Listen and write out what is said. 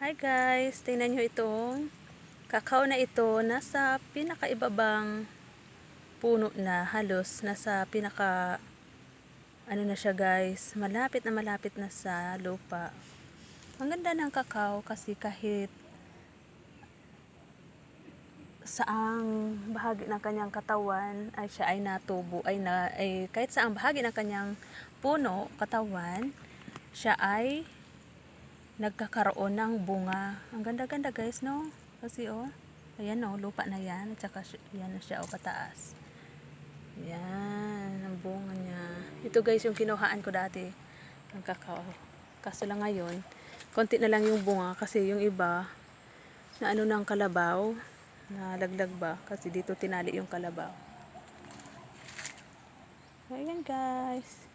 Hi guys, tingnan nyo itong kakao na ito. Nasa pinakaibabang puno na, halos nasa pinaka ano na siya guys, malapit na sa lupa. Ang ganda ng kakao kasi kahit saang bahagi ng kanyang katawan ay siya ay natubo kahit saang bahagi ng kanyang puno, katawan, siya ay nagkakaroon ng bunga. Ang ganda-ganda guys, no? Kasi oh, ayan oh, lupa na yan. At saka yan na siya oh, pataas. Yan, ang bunga niya. Ito guys yung kinuhaan ko dati. Ang kakao. Kaso lang ngayon, konti na lang yung bunga kasi yung iba na ano ng kalabaw, na laglag ba? Kasi dito tinali yung kalabaw. Ayan guys.